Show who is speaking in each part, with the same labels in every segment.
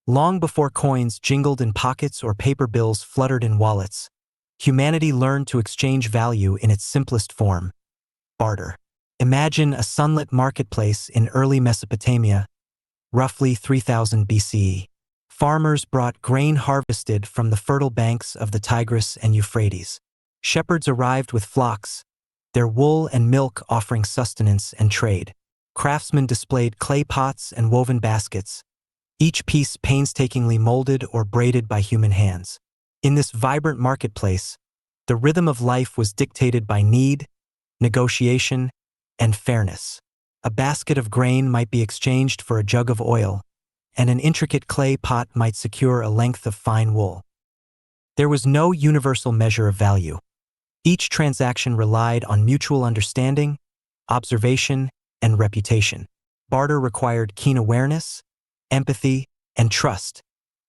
Speaker 1: Long before coins jingled in pockets or paper bills fluttered in wallets, humanity learned to exchange value in its simplest form: barter. Imagine a sunlit marketplace in early Mesopotamia, roughly 3000 BCE. Farmers brought grain harvested from the fertile banks of the Tigris and Euphrates. Shepherds arrived with flocks, their wool and milk offering sustenance and trade. Craftsmen displayed clay pots and woven baskets, each piece painstakingly molded or braided by human hands. In this vibrant marketplace, the rhythm of life was dictated by need, negotiation, and fairness. A basket of grain might be exchanged for a jug of oil, and an intricate clay pot might secure a length of fine wool. There was no universal measure of value. Each transaction relied on mutual understanding, observation, and reputation. Barter required keen awareness, empathy, and trust,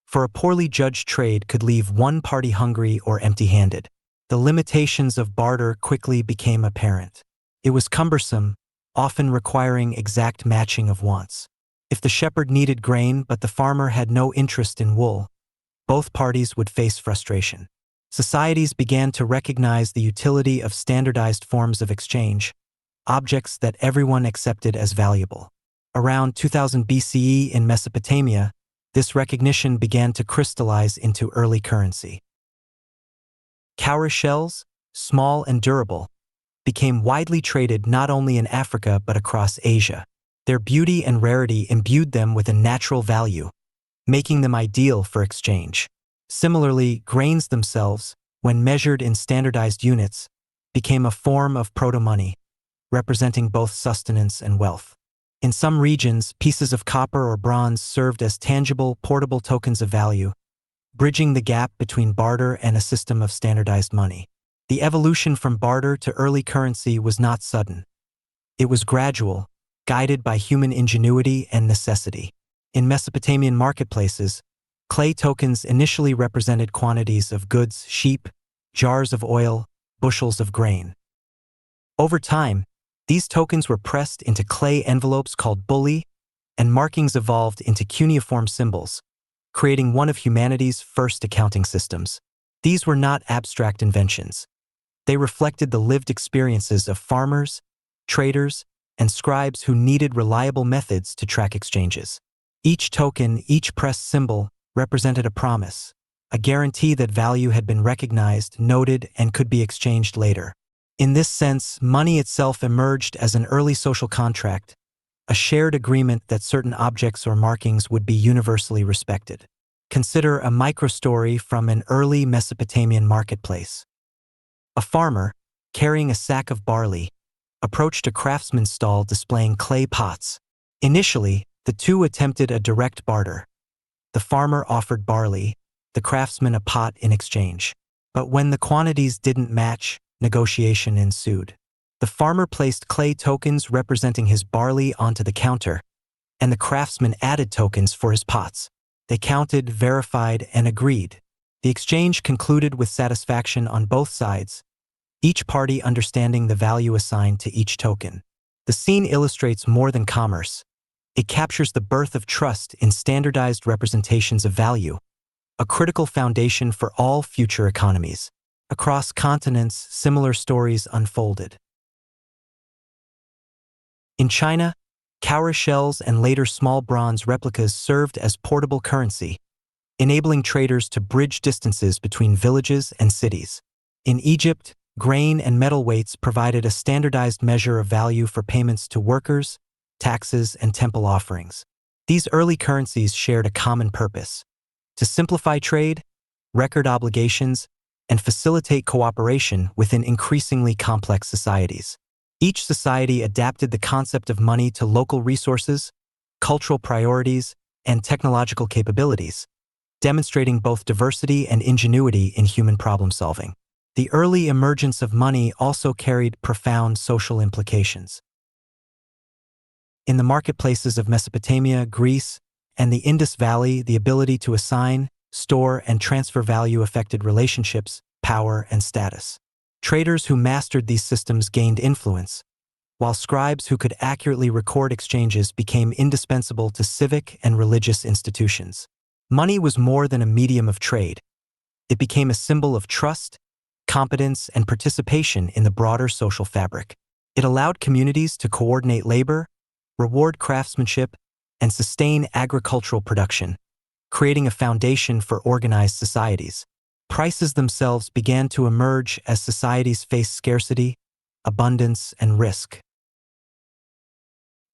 Speaker 1: for a poorly judged trade could leave one party hungry or empty-handed. The limitations of barter quickly became apparent. It was cumbersome, often requiring exact matching of wants. If the shepherd needed grain but the farmer had no interest in wool, both parties would face frustration. Societies began to recognize the utility of standardized forms of exchange, objects that everyone accepted as valuable. Around 2000 BCE in Mesopotamia, this recognition began to crystallize into early currency. Cowrie shells, small and durable, became widely traded not only in Africa but across Asia. Their beauty and rarity imbued them with a natural value, making them ideal for exchange. Similarly, grains themselves, when measured in standardized units, became a form of proto-money, representing both sustenance and wealth. In some regions, pieces of copper or bronze served as tangible, portable tokens of value, bridging the gap between barter and a system of standardized money. The evolution from barter to early currency was not sudden. It was gradual, guided by human ingenuity and necessity. In Mesopotamian marketplaces, clay tokens initially represented quantities of goods: sheep, jars of oil, bushels of grain. Over time, these tokens were pressed into clay envelopes called bulli, and markings evolved into cuneiform symbols, creating one of humanity's first accounting systems. These were not abstract inventions. They reflected the lived experiences of farmers, traders, and scribes who needed reliable methods to track exchanges. Each token, each pressed symbol, represented a promise, a guarantee that value had been recognized, noted, and could be exchanged later. In this sense, money itself emerged as an early social contract, a shared agreement that certain objects or markings would be universally respected. Consider a microstory from an early Mesopotamian marketplace. A farmer, carrying a sack of barley, approached a craftsman's stall displaying clay pots. Initially, the two attempted a direct barter. The farmer offered barley, the craftsman a pot in exchange. But when the quantities didn't match, negotiation ensued. The farmer placed clay tokens representing his barley onto the counter, and the craftsman added tokens for his pots. They counted, verified, and agreed. The exchange concluded with satisfaction on both sides, each party understanding the value assigned to each token. The scene illustrates more than commerce. It captures the birth of trust in standardized representations of value, a critical foundation for all future economies. Across continents, similar stories unfolded. In China, cowrie shells and later small bronze replicas served as portable currency, enabling traders to bridge distances between villages and cities. In Egypt, grain and metal weights provided a standardized measure of value for payments to workers, taxes, and temple offerings. These early currencies shared a common purpose: to simplify trade, record obligations, and facilitate cooperation within increasingly complex societies. Each society adapted the concept of money to local resources, cultural priorities, and technological capabilities, demonstrating both diversity and ingenuity in human problem-solving. The early emergence of money also carried profound social implications. In the marketplaces of Mesopotamia, Greece, and the Indus Valley, the ability to assign, store, and transfer value affected relationships, power, and status. Traders who mastered these systems gained influence, while scribes who could accurately record exchanges became indispensable to civic and religious institutions. Money was more than a medium of trade. It became a symbol of trust, competence, and participation in the broader social fabric. It allowed communities to coordinate labor, reward craftsmanship, and sustain agricultural production, creating a foundation for organized societies. Prices themselves began to emerge as societies faced scarcity, abundance, and risk.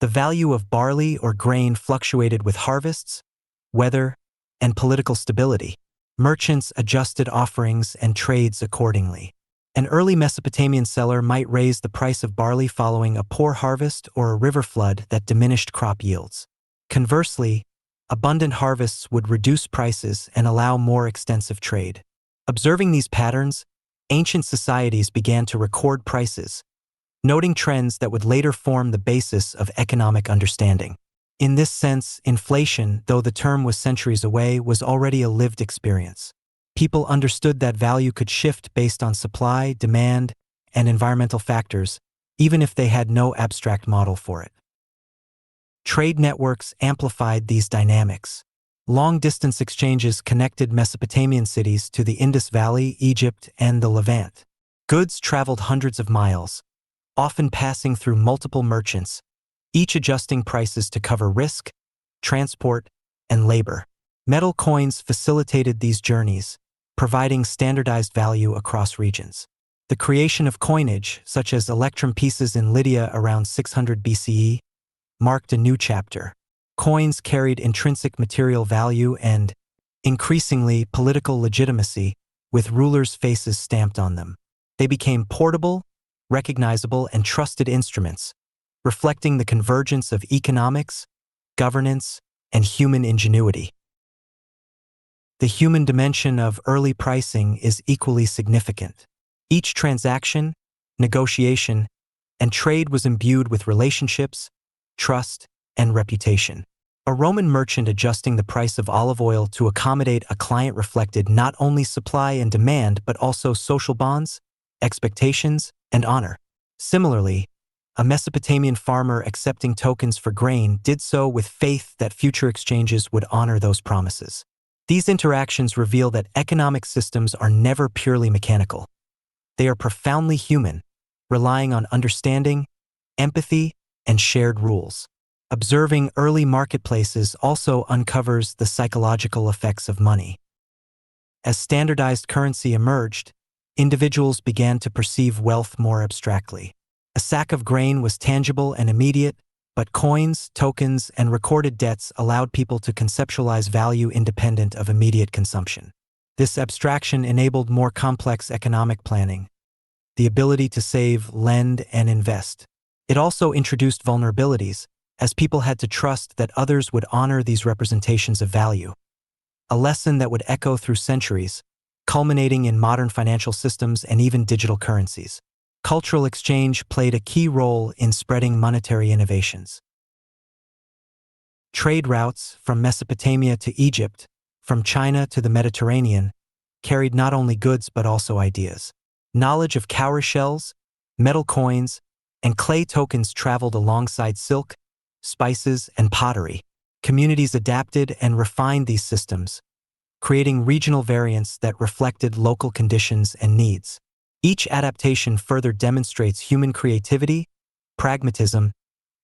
Speaker 1: The value of barley or grain fluctuated with harvests, weather, and political stability. Merchants adjusted offerings and trades accordingly. An early Mesopotamian seller might raise the price of barley following a poor harvest or a river flood that diminished crop yields. Conversely, abundant harvests would reduce prices and allow more extensive trade. Observing these patterns, ancient societies began to record prices, noting trends that would later form the basis of economic understanding. In this sense, inflation, though the term was centuries away, was already a lived experience. People understood that value could shift based on supply, demand, and environmental factors, even if they had no abstract model for it. Trade networks amplified these dynamics. Long-distance exchanges connected Mesopotamian cities to the Indus Valley, Egypt, and the Levant. Goods traveled hundreds of miles, often passing through multiple merchants, each adjusting prices to cover risk, transport, and labor. Metal coins facilitated these journeys, providing standardized value across regions. The creation of coinage, such as electrum pieces in Lydia around 600 BCE, marked a new chapter. Coins carried intrinsic material value and, increasingly, political legitimacy, with rulers' faces stamped on them. They became portable, recognizable, and trusted instruments, reflecting the convergence of economics, governance, and human ingenuity. The human dimension of early pricing is equally significant. Each transaction, negotiation, and trade was imbued with relationships, trust, and reputation. A Roman merchant adjusting the price of olive oil to accommodate a client reflected not only supply and demand but also social bonds, expectations, and honor. Similarly, a Mesopotamian farmer accepting tokens for grain did so with faith that future exchanges would honor those promises. These interactions reveal that economic systems are never purely mechanical. They are profoundly human, relying on understanding, empathy, and shared rules. Observing early marketplaces also uncovers the psychological effects of money. As standardized currency emerged, individuals began to perceive wealth more abstractly. A sack of grain was tangible and immediate, but coins, tokens, and recorded debts allowed people to conceptualize value independent of immediate consumption. This abstraction enabled more complex economic planning, the ability to save, lend, and invest. It also introduced vulnerabilities, as people had to trust that others would honor these representations of value. A lesson that would echo through centuries, culminating in modern financial systems and even digital currencies. Cultural exchange played a key role in spreading monetary innovations. Trade routes from Mesopotamia to Egypt, from China to the Mediterranean, carried not only goods but also ideas. Knowledge of cowrie shells, metal coins, and clay tokens traveled alongside silk, spices, and pottery. Communities adapted and refined these systems, creating regional variants that reflected local conditions and needs. Each adaptation further demonstrates human creativity, pragmatism,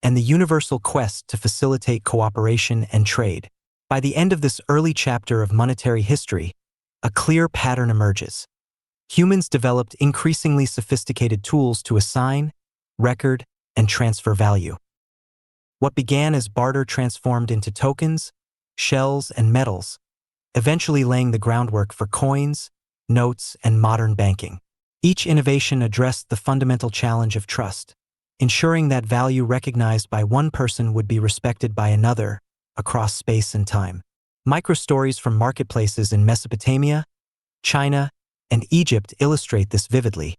Speaker 1: and the universal quest to facilitate cooperation and trade. By the end of this early chapter of monetary history, a clear pattern emerges. Humans developed increasingly sophisticated tools to assign, record, and transfer value. What began as barter transformed into tokens, shells, and metals, eventually laying the groundwork for coins, notes, and modern banking. Each innovation addressed the fundamental challenge of trust, ensuring that value recognized by one person would be respected by another across space and time. Microstories from marketplaces in Mesopotamia, China, and Egypt illustrate this vividly,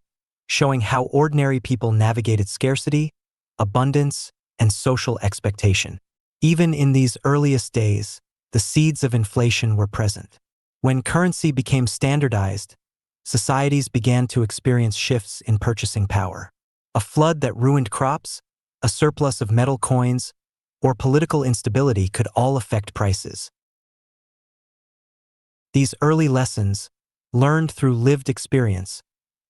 Speaker 1: showing how ordinary people navigated scarcity, abundance, and social expectation. Even in these earliest days, the seeds of inflation were present. When currency became standardized, societies began to experience shifts in purchasing power. A flood that ruined crops, a surplus of metal coins, or political instability could all affect prices. These early lessons, learned through lived experience,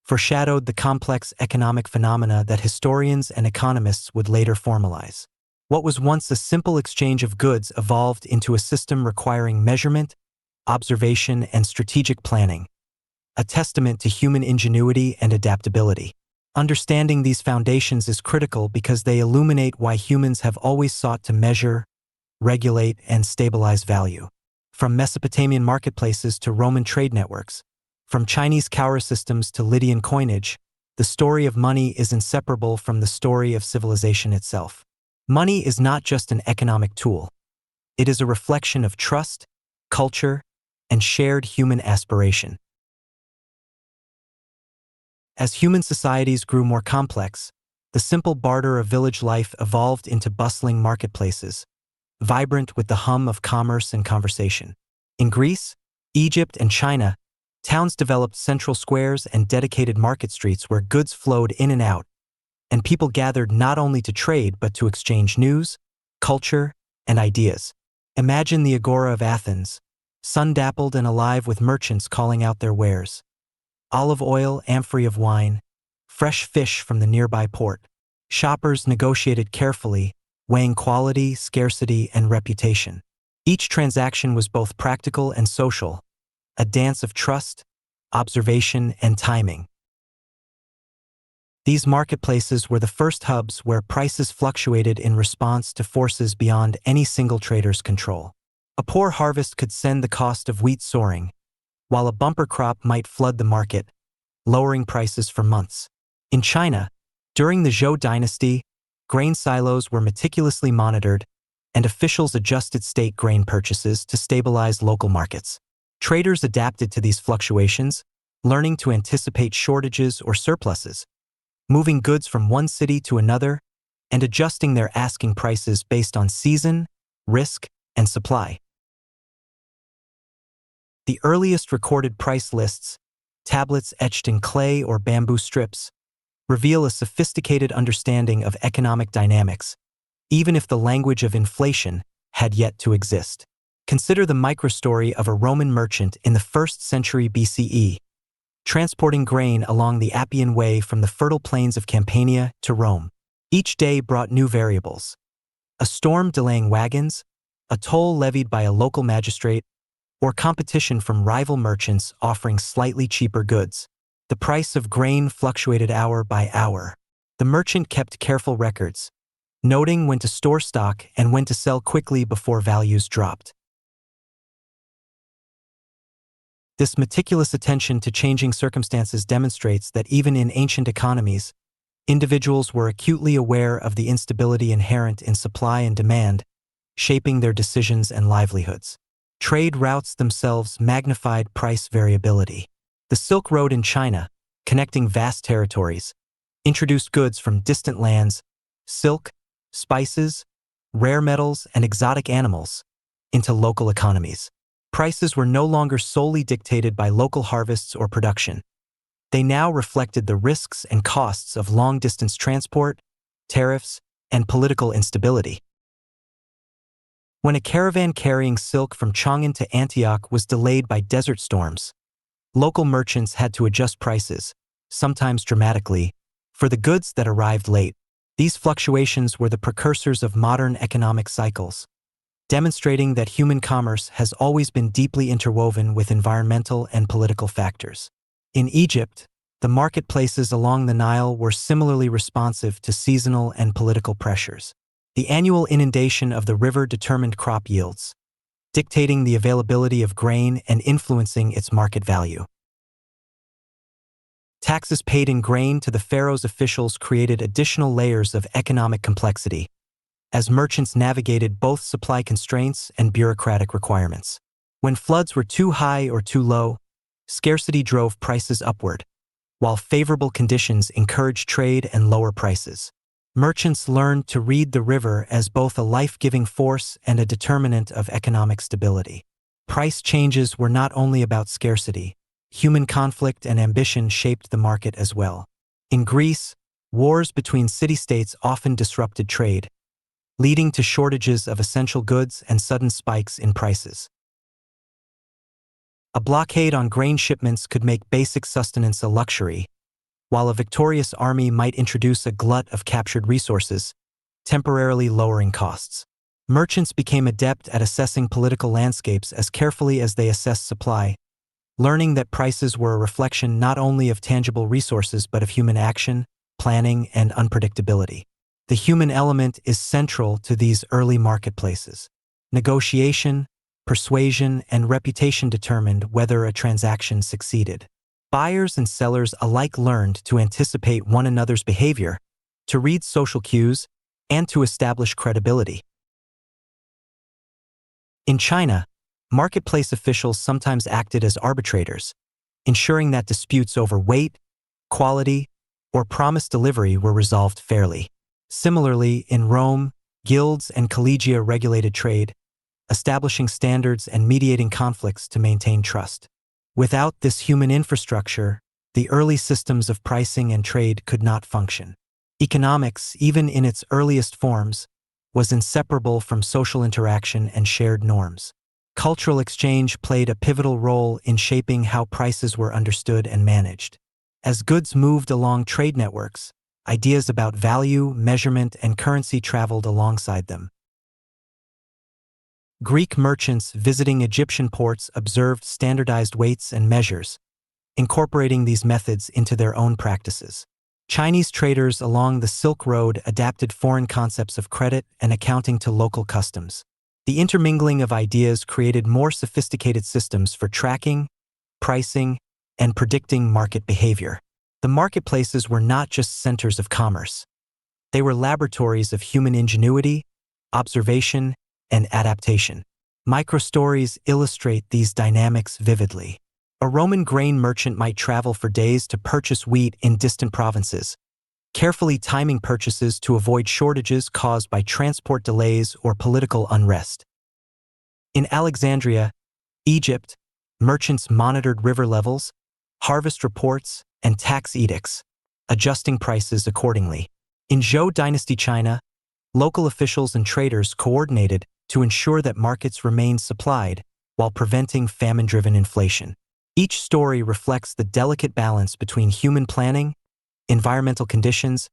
Speaker 1: foreshadowed the complex economic phenomena that historians and economists would later formalize. What was once a simple exchange of goods evolved into a system requiring measurement, observation, and strategic planning, a testament to human ingenuity and adaptability. Understanding these foundations is critical because they illuminate why humans have always sought to measure, regulate, and stabilize value. From Mesopotamian marketplaces to Roman trade networks, from Chinese cower systems to Lydian coinage, the story of money is inseparable from the story of civilization itself. Money is not just an economic tool. It is a reflection of trust, culture, and shared human aspiration. As human societies grew more complex, the simple barter of village life evolved into bustling marketplaces, vibrant with the hum of commerce and conversation. In Greece, Egypt, and China, towns developed central squares and dedicated market streets where goods flowed in and out, and people gathered not only to trade but to exchange news, culture, and ideas. Imagine the Agora of Athens, sun-dappled and alive with merchants calling out their wares. Olive oil, amphorae of wine, fresh fish from the nearby port. Shoppers negotiated carefully, weighing quality, scarcity, and reputation. Each transaction was both practical and social, a dance of trust, observation, and timing. These marketplaces were the first hubs where prices fluctuated in response to forces beyond any single trader's control. A poor harvest could send the cost of wheat soaring, while a bumper crop might flood the market, lowering prices for months. In China, during the Zhou dynasty, grain silos were meticulously monitored, and officials adjusted state grain purchases to stabilize local markets. Traders adapted to these fluctuations, learning to anticipate shortages or surpluses, moving goods from one city to another, and adjusting their asking prices based on season, risk, and supply. The earliest recorded price lists, tablets etched in clay or bamboo strips, reveal a sophisticated understanding of economic dynamics, even if the language of inflation had yet to exist. Consider the microstory of a Roman merchant in the 1st century BCE, transporting grain along the Appian Way from the fertile plains of Campania to Rome. Each day brought new variables: a storm delaying wagons, a toll levied by a local magistrate, or competition from rival merchants offering slightly cheaper goods. The price of grain fluctuated hour by hour. The merchant kept careful records, noting when to store stock and when to sell quickly before values dropped. This meticulous attention to changing circumstances demonstrates that even in ancient economies, individuals were acutely aware of the instability inherent in supply and demand, shaping their decisions and livelihoods. Trade routes themselves magnified price variability. The Silk Road in China, connecting vast territories, introduced goods from distant lands, silk, spices, rare metals, and exotic animals, into local economies. Prices were no longer solely dictated by local harvests or production. They now reflected the risks and costs of long-distance transport, tariffs, and political instability. When a caravan carrying silk from Chang'an to Antioch was delayed by desert storms, local merchants had to adjust prices, sometimes dramatically, for the goods that arrived late. These fluctuations were the precursors of modern economic cycles, demonstrating that human commerce has always been deeply interwoven with environmental and political factors. In Egypt, the marketplaces along the Nile were similarly responsive to seasonal and political pressures. The annual inundation of the river determined crop yields, dictating the availability of grain and influencing its market value. Taxes paid in grain to the pharaoh's officials created additional layers of economic complexity, as merchants navigated both supply constraints and bureaucratic requirements. When floods were too high or too low, scarcity drove prices upward, while favorable conditions encouraged trade and lower prices. Merchants learned to read the river as both a life-giving force and a determinant of economic stability. Price changes were not only about scarcity. Human conflict and ambition shaped the market as well. In Greece, wars between city-states often disrupted trade, leading to shortages of essential goods and sudden spikes in prices. A blockade on grain shipments could make basic sustenance a luxury, while a victorious army might introduce a glut of captured resources, temporarily lowering costs. Merchants became adept at assessing political landscapes as carefully as they assessed supply, learning that prices were a reflection not only of tangible resources but of human action, planning, and unpredictability. The human element is central to these early marketplaces. Negotiation, persuasion, and reputation determined whether a transaction succeeded. Buyers and sellers alike learned to anticipate one another's behavior, to read social cues, and to establish credibility. In China, marketplace officials sometimes acted as arbitrators, ensuring that disputes over weight, quality, or promised delivery were resolved fairly. Similarly, in Rome, guilds and collegia regulated trade, establishing standards and mediating conflicts to maintain trust. Without this human infrastructure, the early systems of pricing and trade could not function. Economics, even in its earliest forms, was inseparable from social interaction and shared norms. Cultural exchange played a pivotal role in shaping how prices were understood and managed. As goods moved along trade networks, ideas about value, measurement, and currency traveled alongside them. Greek merchants visiting Egyptian ports observed standardized weights and measures, incorporating these methods into their own practices. Chinese traders along the Silk Road adapted foreign concepts of credit and accounting to local customs. The intermingling of ideas created more sophisticated systems for tracking, pricing, and predicting market behavior. The marketplaces were not just centers of commerce. They were laboratories of human ingenuity, observation, and adaptation. Microstories illustrate these dynamics vividly. A Roman grain merchant might travel for days to purchase wheat in distant provinces, carefully timing purchases to avoid shortages caused by transport delays or political unrest. In Alexandria, Egypt, merchants monitored river levels, harvest reports, and tax edicts, adjusting prices accordingly. In Zhou Dynasty China, local officials and traders coordinated to ensure that markets remained supplied while preventing famine-driven inflation. Each story reflects the delicate balance between human planning, environmental conditions,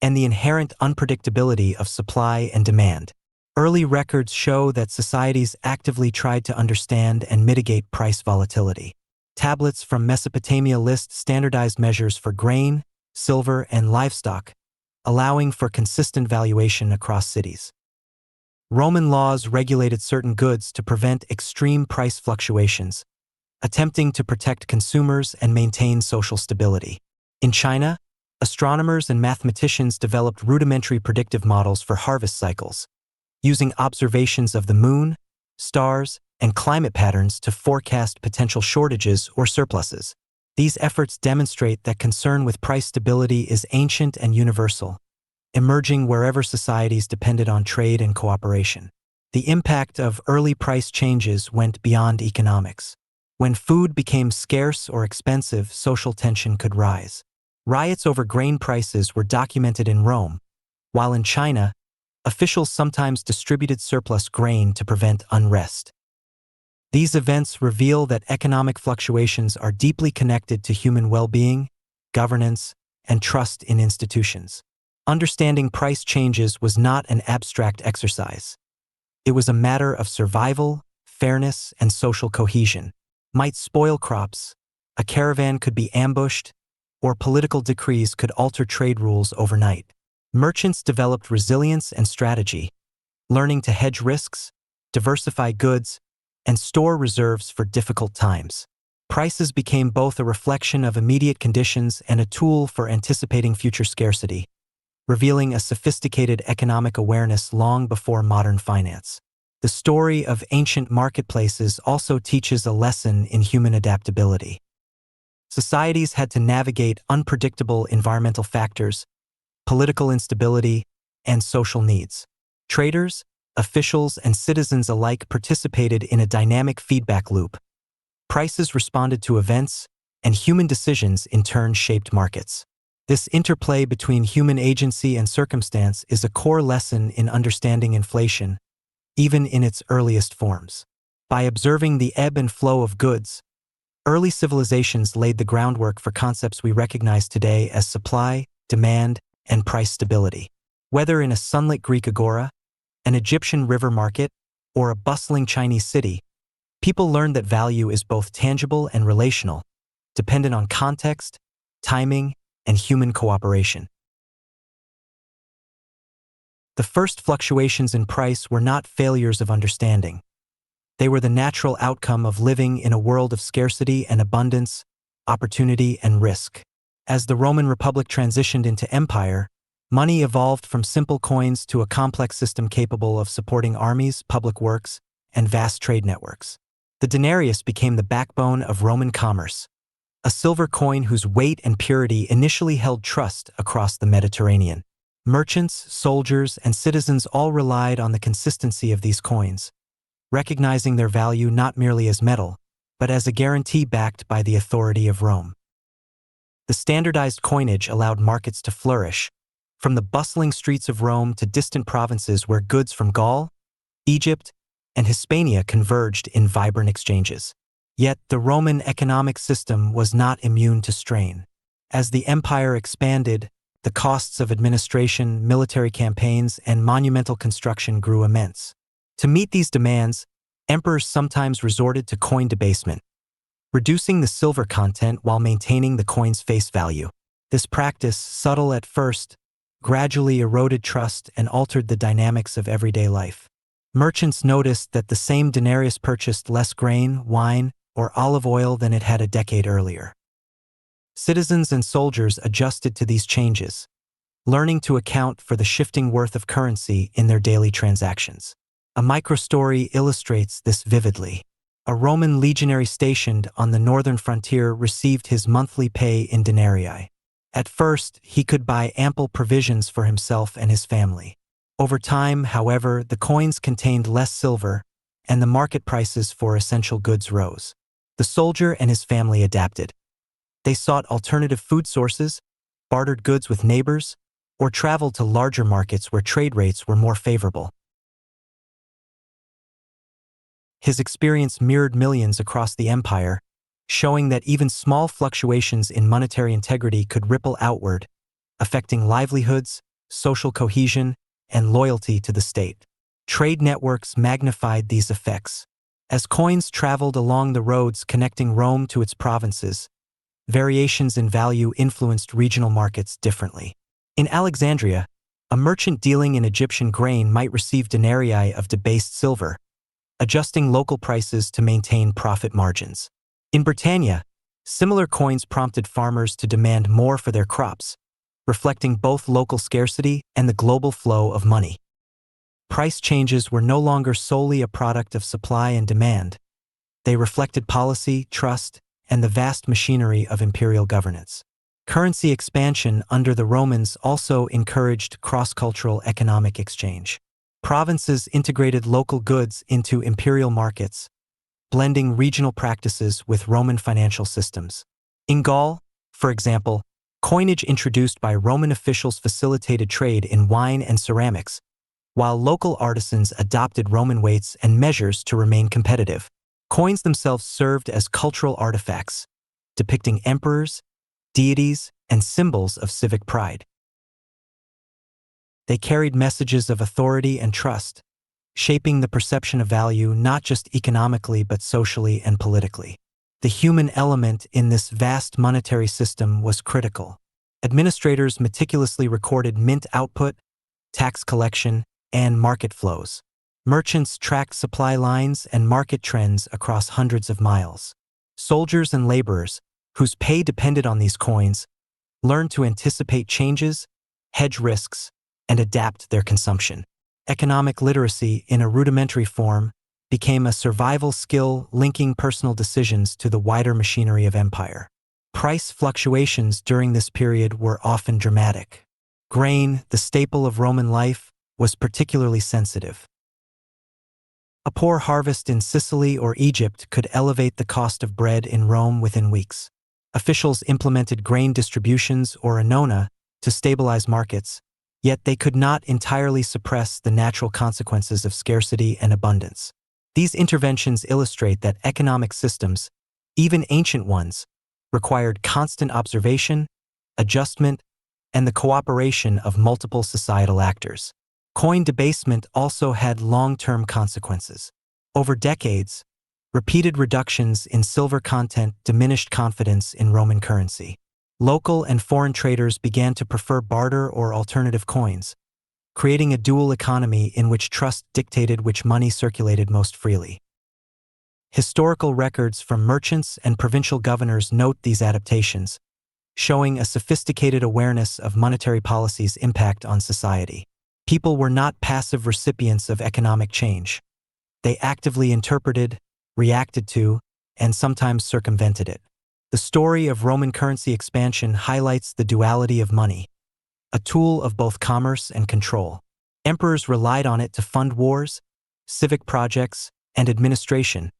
Speaker 1: and the inherent unpredictability of supply and demand. Early records show that societies actively tried to understand and mitigate price volatility. Tablets from Mesopotamia list standardized measures for grain, silver, and livestock, allowing for consistent valuation across cities. Roman laws regulated certain goods to prevent extreme price fluctuations, attempting to protect consumers and maintain social stability. In China, astronomers and mathematicians developed rudimentary predictive models for harvest cycles, using observations of the moon, stars, and climate patterns to forecast potential shortages or surpluses. These efforts demonstrate that concern with price stability is ancient and universal, emerging wherever societies depended on trade and cooperation. The impact of early price changes went beyond economics. When food became scarce or expensive, social tension could rise. Riots over grain prices were documented in Rome, while in China, officials sometimes distributed surplus grain to prevent unrest. These events reveal that economic fluctuations are deeply connected to human well-being, governance, and trust in institutions. Understanding price changes was not an abstract exercise. It was a matter of survival, fairness, and social cohesion. Might spoil crops, a caravan could be ambushed, or political decrees could alter trade rules overnight. Merchants developed resilience and strategy, learning to hedge risks, diversify goods, and store reserves for difficult times. Prices became both a reflection of immediate conditions and a tool for anticipating future scarcity, revealing a sophisticated economic awareness long before modern finance. The story of ancient marketplaces also teaches a lesson in human adaptability. Societies had to navigate unpredictable environmental factors, political instability, and social needs. Traders, officials, and citizens alike participated in a dynamic feedback loop. Prices responded to events, and human decisions in turn shaped markets. This interplay between human agency and circumstance is a core lesson in understanding inflation, even in its earliest forms. By observing the ebb and flow of goods, Early civilizations laid the groundwork for concepts we recognize today as supply, demand, and price stability. Whether in a sunlit Greek agora, an Egyptian river market, or a bustling Chinese city, people learned that value is both tangible and relational, dependent on context, timing, and human cooperation. The first fluctuations in price were not failures of understanding. They were the natural outcome of living in a world of scarcity and abundance, opportunity and risk. As the Roman Republic transitioned into empire, money evolved from simple coins to a complex system capable of supporting armies, public works, and vast trade networks. The denarius became the backbone of Roman commerce, a silver coin whose weight and purity initially held trust across the Mediterranean. Merchants, soldiers, and citizens all relied on the consistency of these coins, recognizing their value not merely as metal, but as a guarantee backed by the authority of Rome. The standardized coinage allowed markets to flourish, from the bustling streets of Rome to distant provinces where goods from Gaul, Egypt, and Hispania converged in vibrant exchanges. Yet the Roman economic system was not immune to strain. As the empire expanded, the costs of administration, military campaigns, and monumental construction grew immense. To meet these demands, emperors sometimes resorted to coin debasement, reducing the silver content while maintaining the coin's face value. This practice, subtle at first, gradually eroded trust and altered the dynamics of everyday life. Merchants noticed that the same denarius purchased less grain, wine, or olive oil than it had a decade earlier. Citizens and soldiers adjusted to these changes, learning to account for the shifting worth of currency in their daily transactions. A microstory illustrates this vividly. A Roman legionary stationed on the northern frontier received his monthly pay in denarii. At first, he could buy ample provisions for himself and his family. Over time, however, the coins contained less silver, and the market prices for essential goods rose. The soldier and his family adapted. They sought alternative food sources, bartered goods with neighbors, or traveled to larger markets where trade rates were more favorable. His experience mirrored millions across the empire, showing that even small fluctuations in monetary integrity could ripple outward, affecting livelihoods, social cohesion, and loyalty to the state. Trade networks magnified these effects. As coins traveled along the roads connecting Rome to its provinces, variations in value influenced regional markets differently. In Alexandria, a merchant dealing in Egyptian grain might receive denarii of debased silver, adjusting local prices to maintain profit margins. In Britannia, similar coins prompted farmers to demand more for their crops, reflecting both local scarcity and the global flow of money. Price changes were no longer solely a product of supply and demand. They reflected policy, trust, and the vast machinery of imperial governance. Currency expansion under the Romans also encouraged cross-cultural economic exchange. Provinces integrated local goods into imperial markets, blending regional practices with Roman financial systems. In Gaul, for example, coinage introduced by Roman officials facilitated trade in wine and ceramics, while local artisans adopted Roman weights and measures to remain competitive. Coins themselves served as cultural artifacts, depicting emperors, deities, and symbols of civic pride. They carried messages of authority and trust, shaping the perception of value not just economically but socially and politically. The human element in this vast monetary system was critical. Administrators meticulously recorded mint output, tax collection, and market flows. Merchants tracked supply lines and market trends across hundreds of miles. Soldiers and laborers, whose pay depended on these coins, learned to anticipate changes, hedge risks, and adapt their consumption. Economic literacy, in a rudimentary form, became a survival skill linking personal decisions to the wider machinery of empire. Price fluctuations during this period were often dramatic. Grain, the staple of Roman life, was particularly sensitive. A poor harvest in Sicily or Egypt could elevate the cost of bread in Rome within weeks. Officials implemented grain distributions or annona to stabilize markets, yet they could not entirely suppress the natural consequences of scarcity and abundance. These interventions illustrate that economic systems, even ancient ones, required constant observation, adjustment, and the cooperation of multiple societal actors. Coin debasement also had long-term consequences. Over decades, repeated reductions in silver content diminished confidence in Roman currency. Local and foreign traders began to prefer barter or alternative coins, creating a dual economy in which trust dictated which money circulated most freely. Historical records from merchants and provincial governors note these adaptations, showing a sophisticated awareness of monetary policy's impact on society. People were not passive recipients of economic change. They actively interpreted, reacted to, and sometimes circumvented it. The story of Roman currency expansion highlights the duality of money, a tool of both commerce and control. Emperors relied on it to fund wars, civic projects, and administration,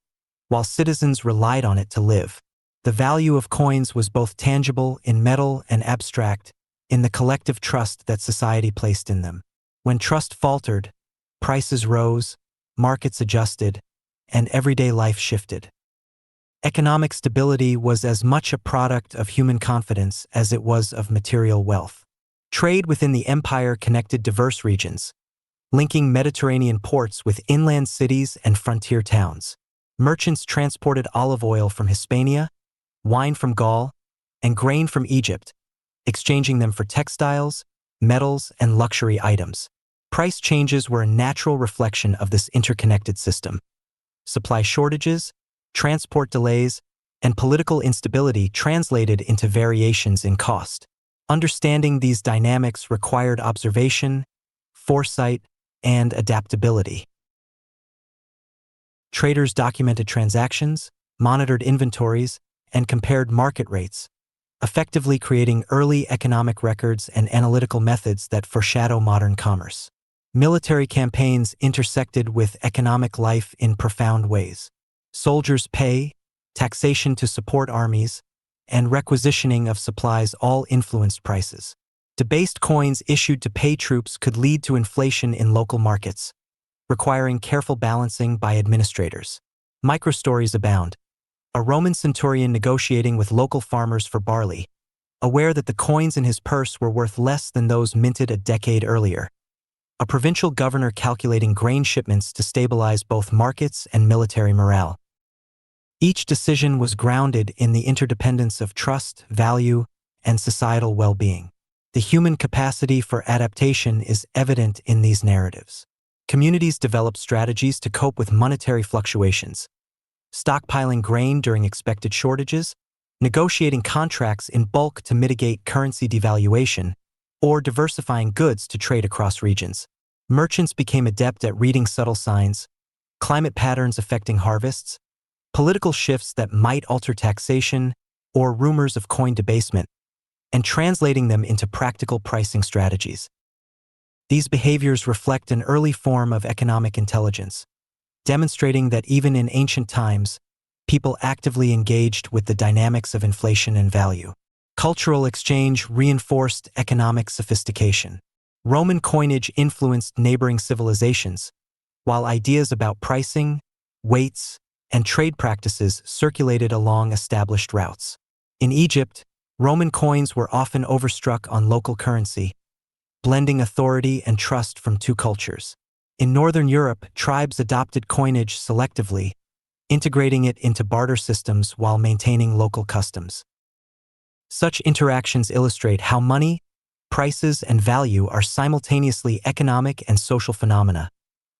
Speaker 1: while citizens relied on it to live. The value of coins was both tangible in metal and abstract in the collective trust that society placed in them. When trust faltered, prices rose, markets adjusted, and everyday life shifted. Economic stability was as much a product of human confidence as it was of material wealth. Trade within the empire connected diverse regions, linking Mediterranean ports with inland cities and frontier towns. Merchants transported olive oil from Hispania, wine from Gaul, and grain from Egypt, exchanging them for textiles, metals, and luxury items. Price changes were a natural reflection of this interconnected system. Supply shortages, transport delays, and political instability translated into variations in cost. Understanding these dynamics required observation, foresight, and adaptability. Traders documented transactions, monitored inventories, and compared market rates, effectively creating early economic records and analytical methods that foreshadow modern commerce. Military campaigns intersected with economic life in profound ways. Soldiers' pay, taxation to support armies, and requisitioning of supplies all influenced prices. Debased coins issued to pay troops could lead to inflation in local markets, requiring careful balancing by administrators. Microstories abound. A Roman centurion negotiating with local farmers for barley, aware that the coins in his purse were worth less than those minted a decade earlier. A provincial governor calculating grain shipments to stabilize both markets and military morale. Each decision was grounded in the interdependence of trust, value, and societal well-being. The human capacity for adaptation is evident in these narratives. Communities developed strategies to cope with monetary fluctuations, stockpiling grain during expected shortages, negotiating contracts in bulk to mitigate currency devaluation, or diversifying goods to trade across regions. Merchants became adept at reading subtle signs, climate patterns affecting harvests, political shifts that might alter taxation, or rumors of coin debasement, and translating them into practical pricing strategies. These behaviors reflect an early form of economic intelligence, demonstrating that even in ancient times, people actively engaged with the dynamics of inflation and value. Cultural exchange reinforced economic sophistication. Roman coinage influenced neighboring civilizations, while ideas about pricing, weights, and trade practices circulated along established routes. In Egypt, Roman coins were often overstruck on local currency, blending authority and trust from two cultures. In Northern Europe, tribes adopted coinage selectively, integrating it into barter systems while maintaining local customs. Such interactions illustrate how money, prices, and value are simultaneously economic and social phenomena,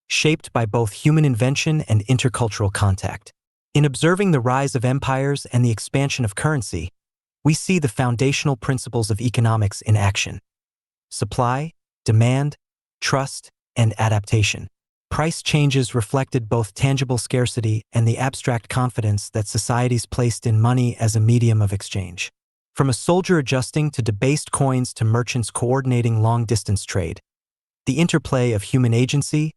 Speaker 1: shaped by both human invention and intercultural contact. In observing the rise of empires and the expansion of currency, we see the foundational principles of economics in action: supply, demand, trust, and adaptation. Price changes reflected both tangible scarcity and the abstract confidence that societies placed in money as a medium of exchange. From a soldier adjusting to debased coins to merchants coordinating long-distance trade, the interplay of human agency,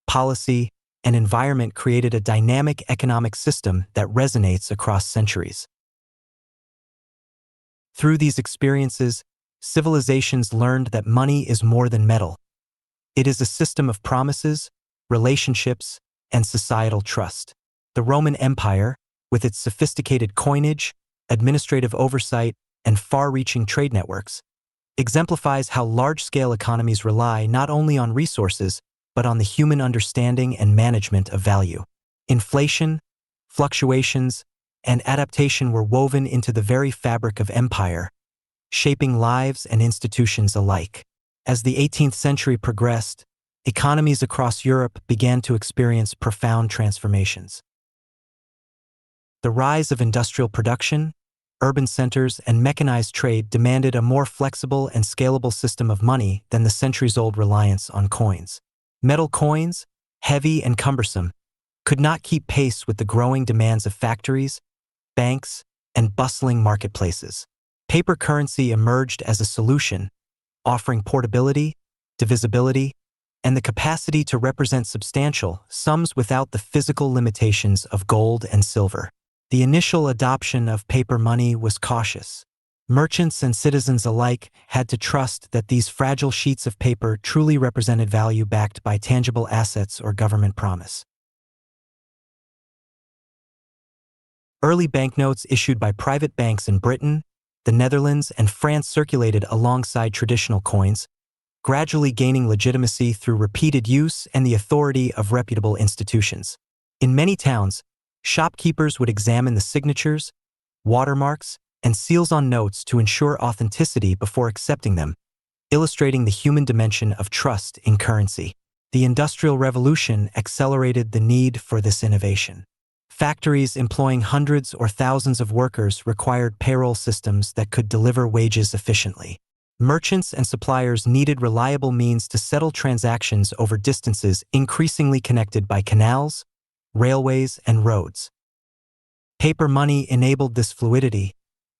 Speaker 1: policy, and environment created a dynamic economic system that resonates across centuries. Through these experiences, civilizations learned that money is more than metal. It is a system of promises, relationships, and societal trust. The Roman Empire, with its sophisticated coinage, administrative oversight, and far-reaching trade networks, exemplifies how large-scale economies rely not only on resources, but on the human understanding and management of value. Inflation, fluctuations, and adaptation were woven into the very fabric of empire, shaping lives and institutions alike. As the 18th century progressed, economies across Europe began to experience profound transformations. The rise of industrial production, urban centers, and mechanized trade demanded a more flexible and scalable system of money than the centuries-old reliance on coins. Metal coins, heavy and cumbersome, could not keep pace with the growing demands of factories, banks, and bustling marketplaces. Paper currency emerged as a solution, offering portability, divisibility, and the capacity to represent substantial sums without the physical limitations of gold and silver. The initial adoption of paper money was cautious. Merchants and citizens alike had to trust that these fragile sheets of paper truly represented value backed by tangible assets or government promise. Early banknotes issued by private banks in Britain, the Netherlands, and France circulated alongside traditional coins, gradually gaining legitimacy through repeated use and the authority of reputable institutions. In many towns, shopkeepers would examine the signatures, watermarks, and seals on notes to ensure authenticity before accepting them, illustrating the human dimension of trust in currency. The Industrial Revolution accelerated the need for this innovation. Factories employing hundreds or thousands of workers required payroll systems that could deliver wages efficiently. Merchants and suppliers needed reliable means to settle transactions over distances increasingly connected by canals, railways, and roads. Paper money enabled this fluidity,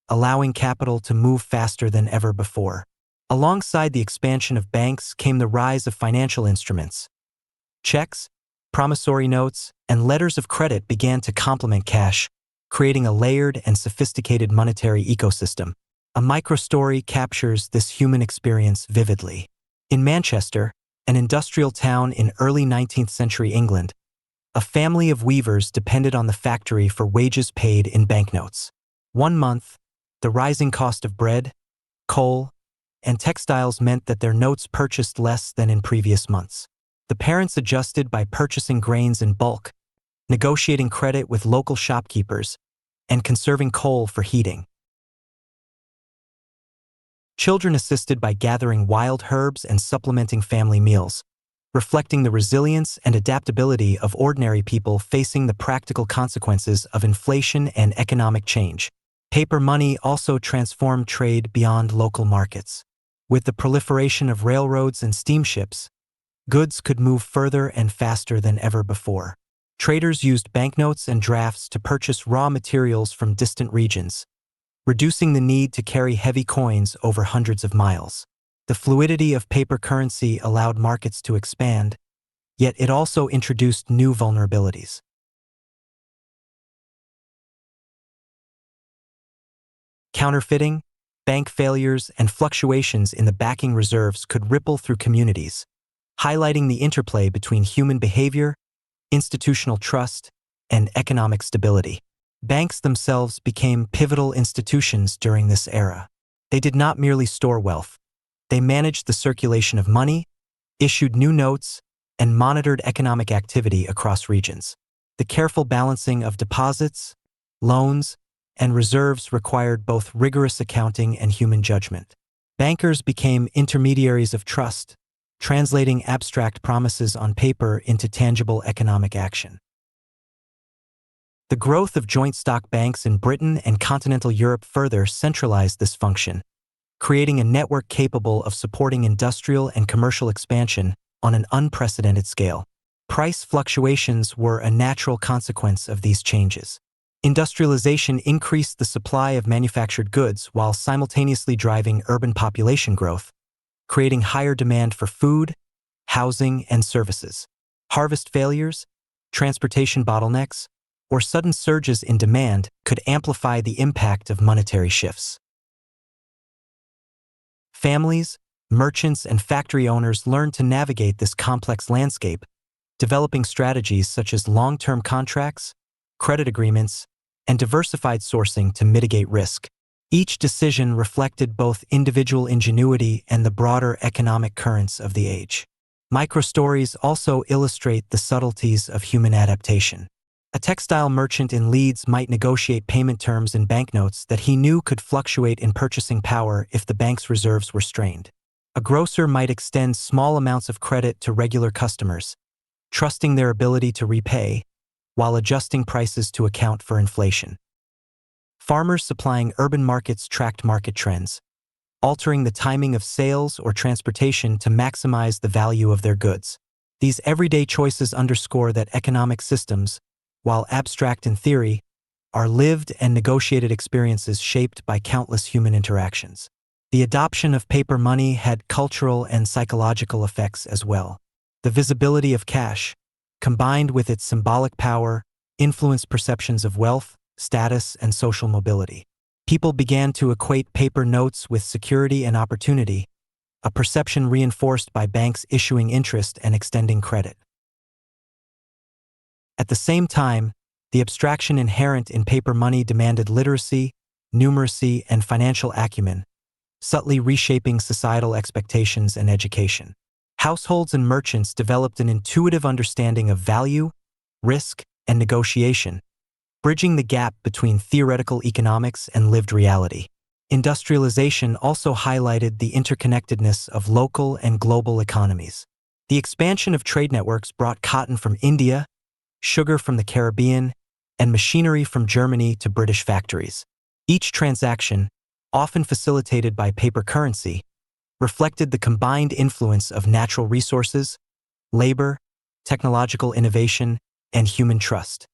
Speaker 1: allowing capital to move faster than ever before. Alongside the expansion of banks came the rise of financial instruments. Checks, promissory notes, and letters of credit began to complement cash, creating a layered and sophisticated monetary ecosystem. A microstory captures this human experience vividly. In Manchester, an industrial town in early 19th century England, a family of weavers depended on the factory for wages paid in banknotes. One month, the rising cost of bread, coal, and textiles meant that their notes purchased less than in previous months. The parents adjusted by purchasing grains in bulk, negotiating credit with local shopkeepers, and conserving coal for heating. Children assisted by gathering wild herbs and supplementing family meals, reflecting the resilience and adaptability of ordinary people facing the practical consequences of inflation and economic change. Paper money also transformed trade beyond local markets. With the proliferation of railroads and steamships, goods could move further and faster than ever before. Traders used banknotes and drafts to purchase raw materials from distant regions, reducing the need to carry heavy coins over hundreds of miles. The fluidity of paper currency allowed markets to expand, yet it also introduced new vulnerabilities. Counterfeiting, bank failures, and fluctuations in the backing reserves could ripple through communities, highlighting the interplay between human behavior, institutional trust, and economic stability. Banks themselves became pivotal institutions during this era. They did not merely store wealth. They managed the circulation of money, issued new notes, and monitored economic activity across regions. The careful balancing of deposits, loans, and reserves required both rigorous accounting and human judgment. Bankers became intermediaries of trust, translating abstract promises on paper into tangible economic action. The growth of joint stock banks in Britain and continental Europe further centralized this function, creating a network capable of supporting industrial and commercial expansion on an unprecedented scale. Price fluctuations were a natural consequence of these changes. Industrialization increased the supply of manufactured goods while simultaneously driving urban population growth, creating higher demand for food, housing, and services. Harvest failures, transportation bottlenecks, or sudden surges in demand could amplify the impact of monetary shifts. Families, merchants, and factory owners learned to navigate this complex landscape, developing strategies such as long-term contracts, credit agreements, and diversified sourcing to mitigate risk. Each decision reflected both individual ingenuity and the broader economic currents of the age. Microstories also illustrate the subtleties of human adaptation. A textile merchant in Leeds might negotiate payment terms in banknotes that he knew could fluctuate in purchasing power if the bank's reserves were strained. A grocer might extend small amounts of credit to regular customers, trusting their ability to repay, while adjusting prices to account for inflation. Farmers supplying urban markets tracked market trends, altering the timing of sales or transportation to maximize the value of their goods. These everyday choices underscore that economic systems, while abstract in theory, are lived and negotiated experiences shaped by countless human interactions. The adoption of paper money had cultural and psychological effects as well. The visibility of cash, combined with its symbolic power, influenced perceptions of wealth, status, and social mobility. People began to equate paper notes with security and opportunity, a perception reinforced by banks issuing interest and extending credit. At the same time, the abstraction inherent in paper money demanded literacy, numeracy, and financial acumen, subtly reshaping societal expectations and education. Households and merchants developed an intuitive understanding of value, risk, and negotiation, bridging the gap between theoretical economics and lived reality. Industrialization also highlighted the interconnectedness of local and global economies. The expansion of trade networks brought cotton from India, sugar from the Caribbean, and machinery from Germany to British factories. Each transaction, often facilitated by paper currency, reflected the combined influence of natural resources, labor, technological innovation, and human trust.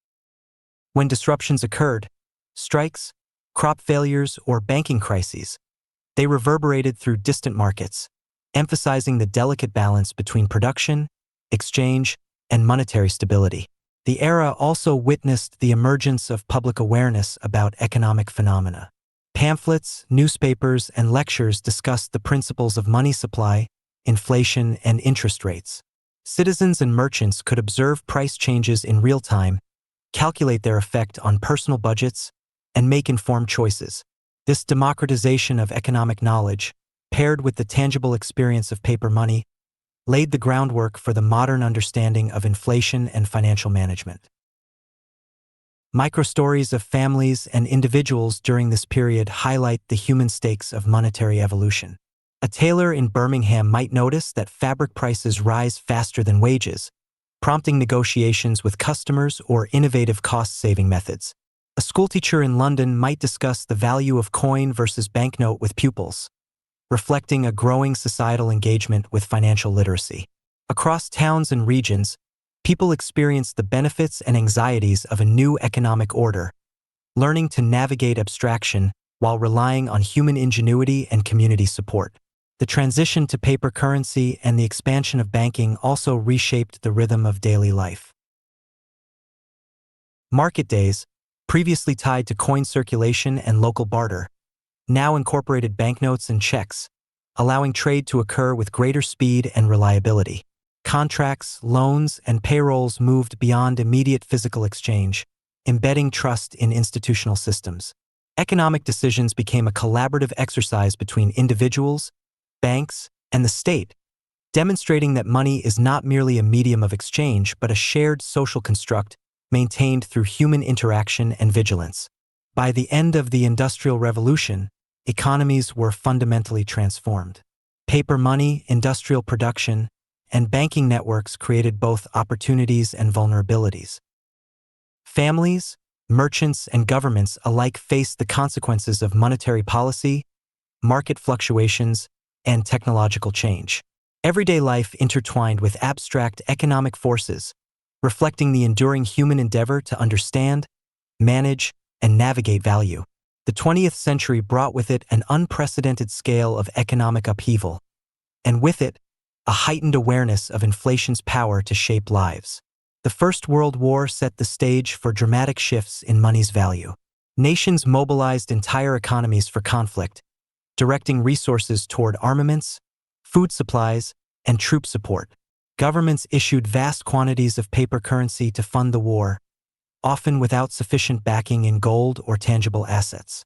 Speaker 1: When disruptions occurred, strikes, crop failures, or banking crises, they reverberated through distant markets, emphasizing the delicate balance between production, exchange, and monetary stability. The era also witnessed the emergence of public awareness about economic phenomena. Pamphlets, newspapers, and lectures discussed the principles of money supply, inflation, and interest rates. Citizens and merchants could observe price changes in real time, calculate their effect on personal budgets, and make informed choices. This democratization of economic knowledge, paired with the tangible experience of paper money, laid the groundwork for the modern understanding of inflation and financial management. Microstories of families and individuals during this period highlight the human stakes of monetary evolution. A tailor in Birmingham might notice that fabric prices rise faster than wages, prompting negotiations with customers or innovative cost-saving methods. A schoolteacher in London might discuss the value of coin versus banknote with pupils, reflecting a growing societal engagement with financial literacy. Across towns and regions, people experienced the benefits and anxieties of a new economic order, learning to navigate abstraction while relying on human ingenuity and community support. The transition to paper currency and the expansion of banking also reshaped the rhythm of daily life. Market days, previously tied to coin circulation and local barter, now incorporated banknotes and checks, allowing trade to occur with greater speed and reliability. Contracts, loans, and payrolls moved beyond immediate physical exchange, embedding trust in institutional systems. Economic decisions became a collaborative exercise between individuals, banks, and the state, demonstrating that money is not merely a medium of exchange but a shared social construct maintained through human interaction and vigilance. By the end of the Industrial Revolution, economies were fundamentally transformed. Paper money, industrial production, and banking networks created both opportunities and vulnerabilities. Families, merchants, and governments alike faced the consequences of monetary policy, market fluctuations, and technological change. Everyday life intertwined with abstract economic forces, reflecting the enduring human endeavor to understand, manage, and navigate value. The 20th century brought with it an unprecedented scale of economic upheaval, and with it, a heightened awareness of inflation's power to shape lives. The First World War set the stage for dramatic shifts in money's value. Nations mobilized entire economies for conflict, directing resources toward armaments, food supplies, and troop support. Governments issued vast quantities of paper currency to fund the war, often without sufficient backing in gold or tangible assets.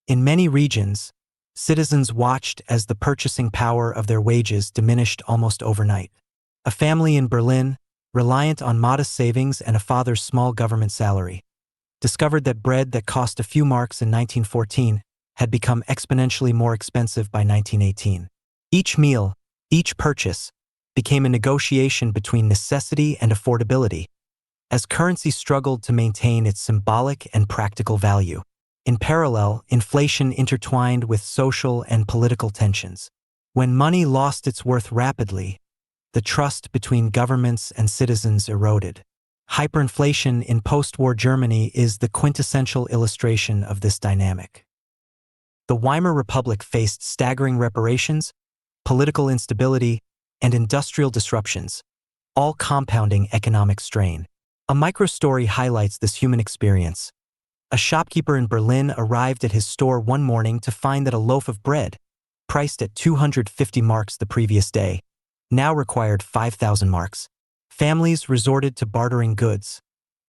Speaker 1: In many regions, citizens watched as the purchasing power of their wages diminished almost overnight. A family in Berlin, reliant on modest savings and a father's small government salary, discovered that bread that cost a few marks in 1914 had become exponentially more expensive by 1918. Each meal, each purchase, became a negotiation between necessity and affordability, as currency struggled to maintain its symbolic and practical value. In parallel, inflation intertwined with social and political tensions. When money lost its worth rapidly, the trust between governments and citizens eroded. Hyperinflation in post-war Germany is the quintessential illustration of this dynamic. The Weimar Republic faced staggering reparations, political instability, and industrial disruptions, all compounding economic strain. A microstory highlights this human experience. A shopkeeper in Berlin arrived at his store one morning to find that a loaf of bread, priced at 250 marks the previous day, now required 5,000 marks. Families resorted to bartering goods,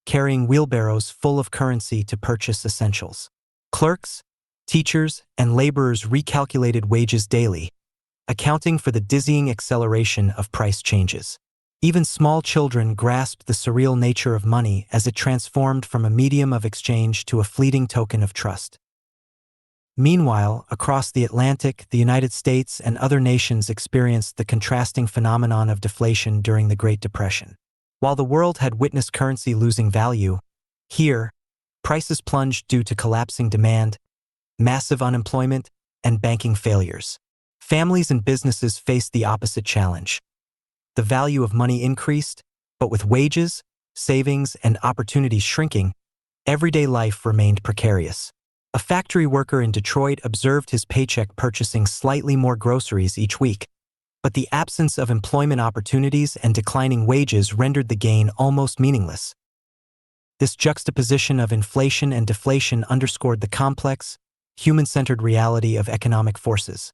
Speaker 1: carrying wheelbarrows full of currency to purchase essentials. Clerks, teachers, and laborers recalculated wages daily, accounting for the dizzying acceleration of price changes. Even small children grasped the surreal nature of money as it transformed from a medium of exchange to a fleeting token of trust. Meanwhile, across the Atlantic, the United States and other nations experienced the contrasting phenomenon of deflation during the Great Depression. While the world had witnessed currency losing value, here, prices plunged due to collapsing demand, massive unemployment, and banking failures. Families and businesses faced the opposite challenge. The value of money increased, but with wages, savings, and opportunities shrinking, everyday life remained precarious. A factory worker in Detroit observed his paycheck purchasing slightly more groceries each week, but the absence of employment opportunities and declining wages rendered the gain almost meaningless. This juxtaposition of inflation and deflation underscored the complex, human-centered reality of economic forces.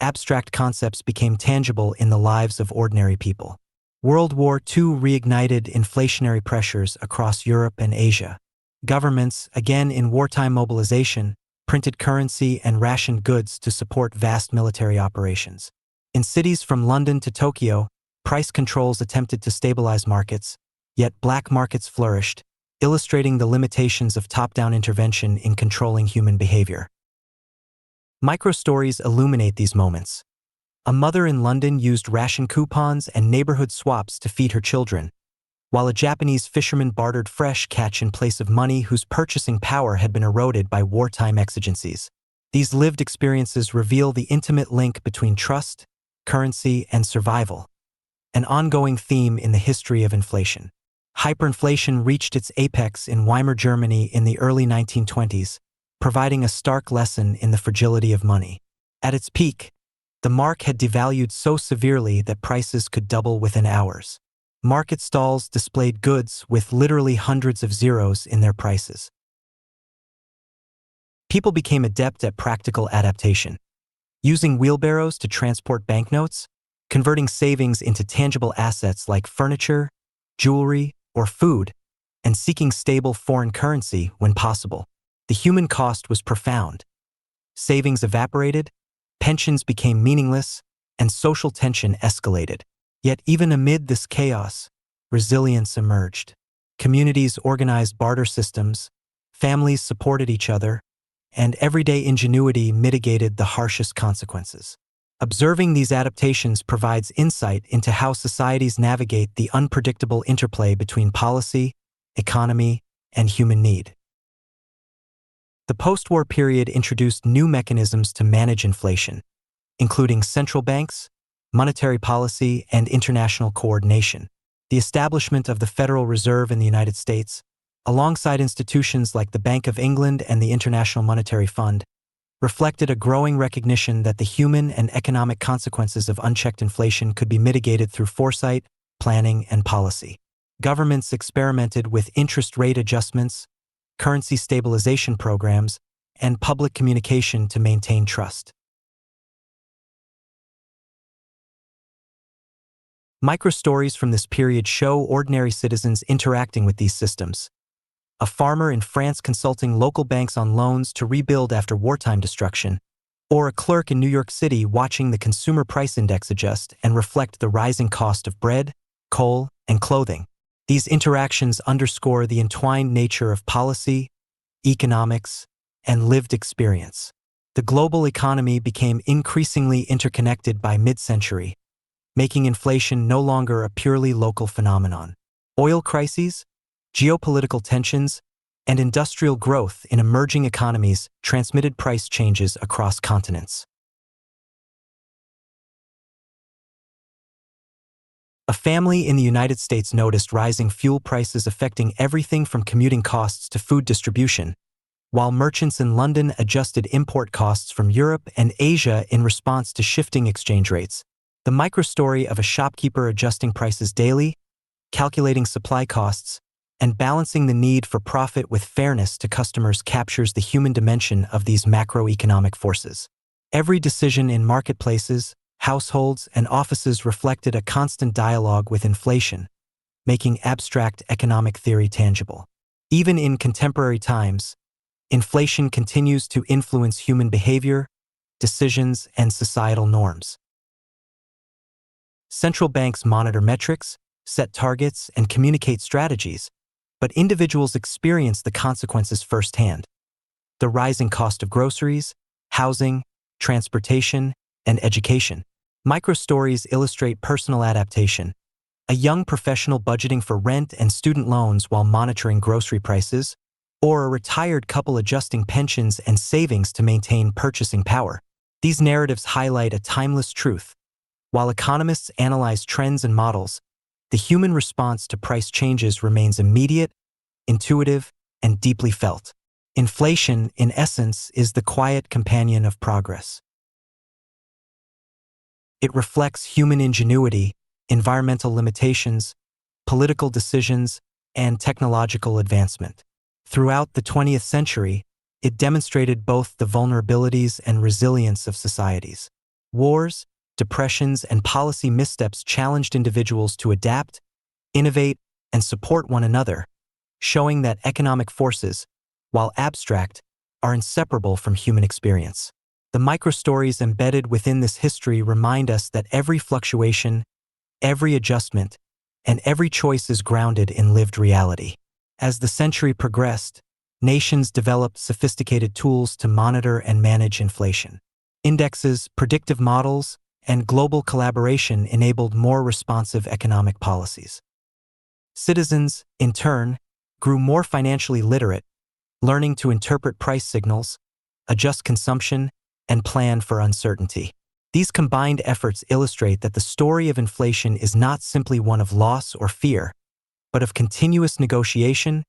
Speaker 1: Abstract concepts became tangible in the lives of ordinary people. World War II reignited inflationary pressures across Europe and Asia. Governments, again in wartime mobilization, printed currency and rationed goods to support vast military operations. In cities from London to Tokyo, price controls attempted to stabilize markets, yet black markets flourished, illustrating the limitations of top-down intervention in controlling human behavior. Microstories illuminate these moments. A mother in London used ration coupons and neighborhood swaps to feed her children, while a Japanese fisherman bartered fresh catch in place of money whose purchasing power had been eroded by wartime exigencies. These lived experiences reveal the intimate link between trust, currency, and survival, an ongoing theme in the history of inflation. Hyperinflation reached its apex in Weimar Germany in the early 1920s, providing a stark lesson in the fragility of money. At its peak, the mark had devalued so severely that prices could double within hours. Market stalls displayed goods with literally hundreds of zeros in their prices. People became adept at practical adaptation, using wheelbarrows to transport banknotes, converting savings into tangible assets like furniture, jewelry, or food, and seeking stable foreign currency when possible. The human cost was profound. Savings evaporated, pensions became meaningless, and social tension escalated. Yet even amid this chaos, resilience emerged. Communities organized barter systems, families supported each other, and everyday ingenuity mitigated the harshest consequences. Observing these adaptations provides insight into how societies navigate the unpredictable interplay between policy, economy, and human need. The post-war period introduced new mechanisms to manage inflation, including central banks, monetary policy, and international coordination. The establishment of the Federal Reserve in the United States, alongside institutions like the Bank of England and the International Monetary Fund, reflected a growing recognition that the human and economic consequences of unchecked inflation could be mitigated through foresight, planning, and policy. Governments experimented with interest rate adjustments, currency stabilization programs, and public communication to maintain trust. Microstories from this period show ordinary citizens interacting with these systems. A farmer in France consulting local banks on loans to rebuild after wartime destruction, or a clerk in New York City watching the consumer price index adjust and reflect the rising cost of bread, coal, and clothing. These interactions underscore the entwined nature of policy, economics, and lived experience. The global economy became increasingly interconnected by mid-century, making inflation no longer a purely local phenomenon. Oil crises, geopolitical tensions, and industrial growth in emerging economies transmitted price changes across continents. A family in the United States noticed rising fuel prices affecting everything from commuting costs to food distribution, while merchants in London adjusted import costs from Europe and Asia in response to shifting exchange rates. The microstory of a shopkeeper adjusting prices daily, calculating supply costs, and balancing the need for profit with fairness to customers captures the human dimension of these macroeconomic forces. Every decision in marketplaces, households, and offices reflected a constant dialogue with inflation, making abstract economic theory tangible. Even in contemporary times, inflation continues to influence human behavior, decisions, and societal norms. Central banks monitor metrics, set targets, and communicate strategies, but individuals experience the consequences firsthand. The rising cost of groceries, housing, transportation, and education. Microstories illustrate personal adaptation. A young professional budgeting for rent and student loans while monitoring grocery prices, or a retired couple adjusting pensions and savings to maintain purchasing power. These narratives highlight a timeless truth. While economists analyze trends and models, the human response to price changes remains immediate, intuitive, and deeply felt. Inflation, in essence, is the quiet companion of progress. It reflects human ingenuity, environmental limitations, political decisions, and technological advancement. Throughout the 20th century, it demonstrated both the vulnerabilities and resilience of societies. Wars, depressions, and policy missteps challenged individuals to adapt, innovate, and support one another, showing that economic forces, while abstract, are inseparable from human experience. The microstories embedded within this history remind us that every fluctuation, every adjustment, and every choice is grounded in lived reality. As the century progressed, nations developed sophisticated tools to monitor and manage inflation. Indexes, predictive models, and global collaboration enabled more responsive economic policies. Citizens, in turn, grew more financially literate, learning to interpret price signals, adjust consumption, and plan for uncertainty. These combined efforts illustrate that the story of inflation is not simply one of loss or fear, but of continuous negotiation,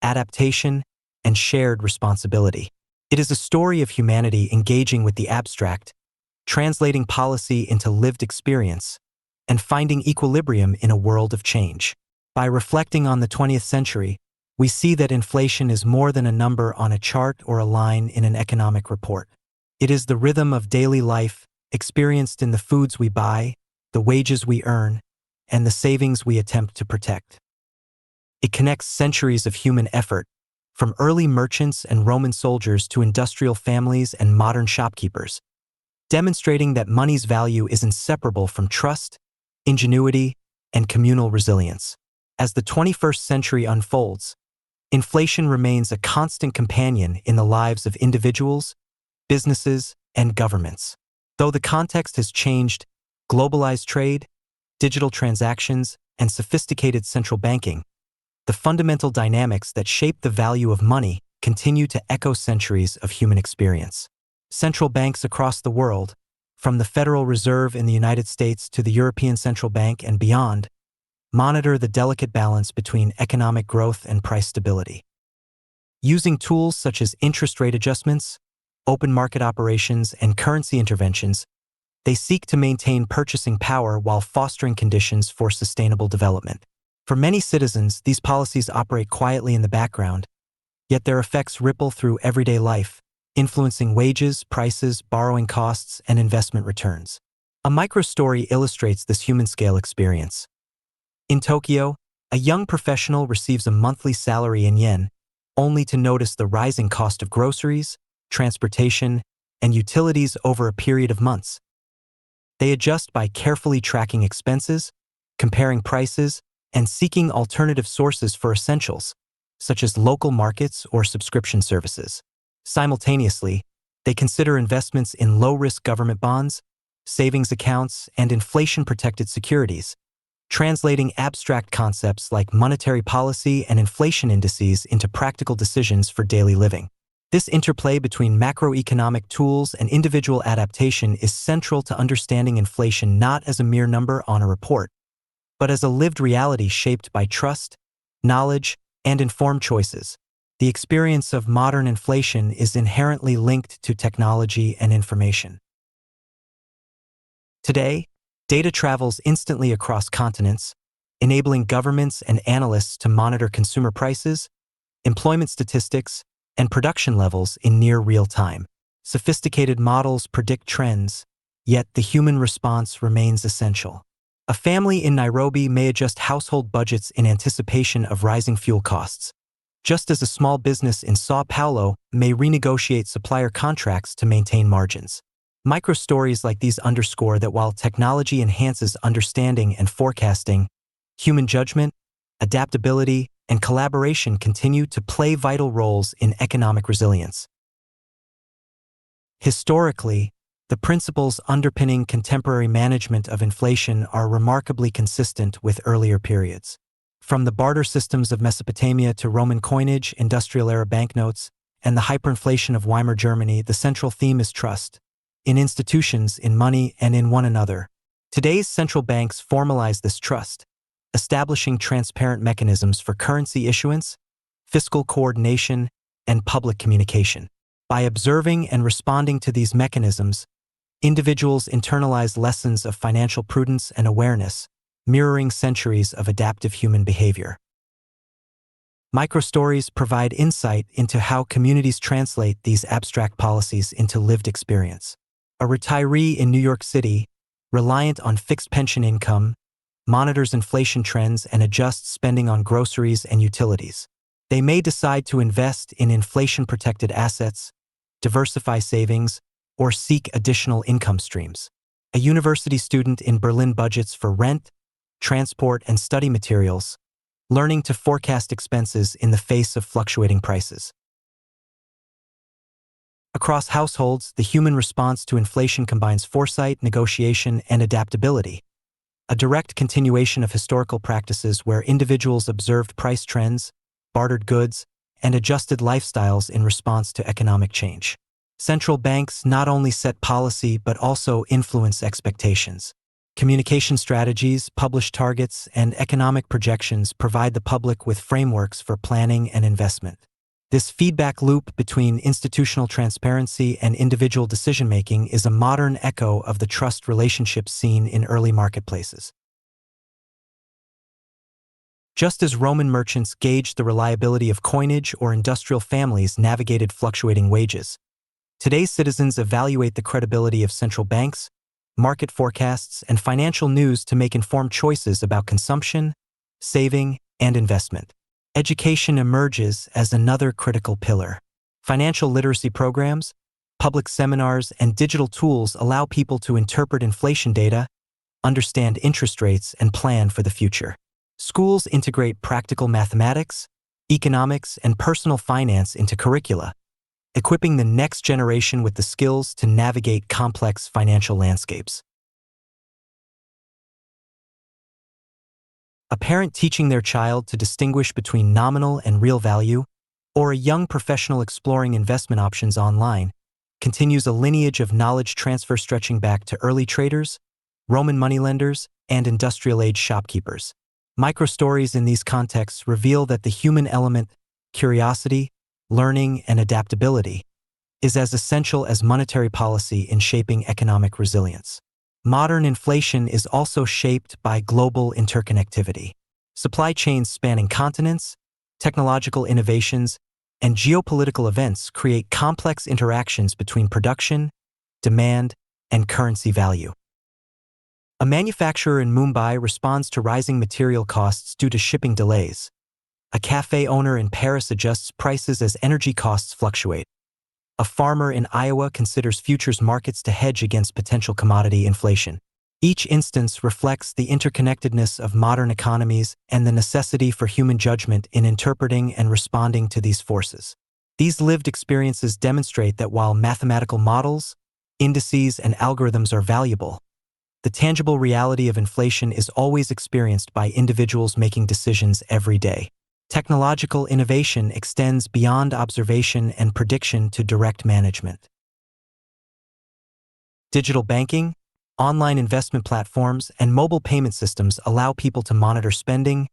Speaker 1: adaptation, and shared responsibility. It is a story of humanity engaging with the abstract, translating policy into lived experience, and finding equilibrium in a world of change. By reflecting on the 20th century, we see that inflation is more than a number on a chart or a line in an economic report. It is the rhythm of daily life, experienced in the foods we buy, the wages we earn, and the savings we attempt to protect. It connects centuries of human effort, from early merchants and Roman soldiers to industrial families and modern shopkeepers, demonstrating that money's value is inseparable from trust, ingenuity, and communal resilience. As the 21st century unfolds, inflation remains a constant companion in the lives of individuals, businesses, and governments. Though the context has changed, globalized trade, digital transactions, and sophisticated central banking, the fundamental dynamics that shape the value of money continue to echo centuries of human experience. Central banks across the world, from the Federal Reserve in the United States to the European Central Bank and beyond, monitor the delicate balance between economic growth and price stability. Using tools such as interest rate adjustments, open market operations, and currency interventions, they seek to maintain purchasing power while fostering conditions for sustainable development. For many citizens, these policies operate quietly in the background, yet their effects ripple through everyday life, influencing wages, prices, borrowing costs, and investment returns. A microstory illustrates this human-scale experience. In Tokyo, a young professional receives a monthly salary in yen, only to notice the rising cost of groceries, transportation, and utilities over a period of months. They adjust by carefully tracking expenses, comparing prices, and seeking alternative sources for essentials, such as local markets or subscription services. Simultaneously, they consider investments in low-risk government bonds, savings accounts, and inflation-protected securities, translating abstract concepts like monetary policy and inflation indices into practical decisions for daily living. This interplay between macroeconomic tools and individual adaptation is central to understanding inflation not as a mere number on a report, but as a lived reality shaped by trust, knowledge, and informed choices. The experience of modern inflation is inherently linked to technology and information. Today, data travels instantly across continents, enabling governments and analysts to monitor consumer prices, employment statistics, and production levels in near real time. Sophisticated models predict trends, yet the human response remains essential. A family in Nairobi may adjust household budgets in anticipation of rising fuel costs, just as a small business in Sao Paulo may renegotiate supplier contracts to maintain margins. Microstories like these underscore that while technology enhances understanding and forecasting, human judgment, adaptability, and collaboration continue to play vital roles in economic resilience. Historically, the principles underpinning contemporary management of inflation are remarkably consistent with earlier periods. From the barter systems of Mesopotamia to Roman coinage, industrial-era banknotes, and the hyperinflation of Weimar Germany, the central theme is trust, in institutions, in money, and in one another. Today's central banks formalize this trust, establishing transparent mechanisms for currency issuance, fiscal coordination, and public communication. By observing and responding to these mechanisms, individuals internalize lessons of financial prudence and awareness, mirroring centuries of adaptive human behavior. Microstories provide insight into how communities translate these abstract policies into lived experience. A retiree in New York City, reliant on fixed pension income, monitors inflation trends and adjusts spending on groceries and utilities. They may decide to invest in inflation-protected assets, diversify savings, or seek additional income streams. A university student in Berlin budgets for rent, transport, and study materials, learning to forecast expenses in the face of fluctuating prices. Across households, the human response to inflation combines foresight, negotiation, and adaptability, a direct continuation of historical practices where individuals observed price trends, bartered goods, and adjusted lifestyles in response to economic change. Central banks not only set policy but also influence expectations. Communication strategies, published targets, and economic projections provide the public with frameworks for planning and investment. This feedback loop between institutional transparency and individual decision-making is a modern echo of the trust relationships seen in early marketplaces. Just as Roman merchants gauged the reliability of coinage or industrial families navigated fluctuating wages, today's citizens evaluate the credibility of central banks, market forecasts, and financial news to make informed choices about consumption, saving, and investment. Education emerges as another critical pillar. Financial literacy programs, public seminars, and digital tools allow people to interpret inflation data, understand interest rates, and plan for the future. Schools integrate practical mathematics, economics, and personal finance into curricula, equipping the next generation with the skills to navigate complex financial landscapes. A parent teaching their child to distinguish between nominal and real value, or a young professional exploring investment options online, continues a lineage of knowledge transfer stretching back to early traders, Roman moneylenders, and industrial-age shopkeepers. Microstories in these contexts reveal that the human element, curiosity, learning, and adaptability, is as essential as monetary policy in shaping economic resilience. Modern inflation is also shaped by global interconnectivity. Supply chains spanning continents, technological innovations, and geopolitical events create complex interactions between production, demand, and currency value. A manufacturer in Mumbai responds to rising material costs due to shipping delays. A cafe owner in Paris adjusts prices as energy costs fluctuate. A farmer in Iowa considers futures markets to hedge against potential commodity inflation. Each instance reflects the interconnectedness of modern economies and the necessity for human judgment in interpreting and responding to these forces. These lived experiences demonstrate that while mathematical models, indices, and algorithms are valuable, the tangible reality of inflation is always experienced by individuals making decisions every day. Technological innovation extends beyond observation and prediction to direct management. Digital banking, online investment platforms, and mobile payment systems allow people to monitor spending,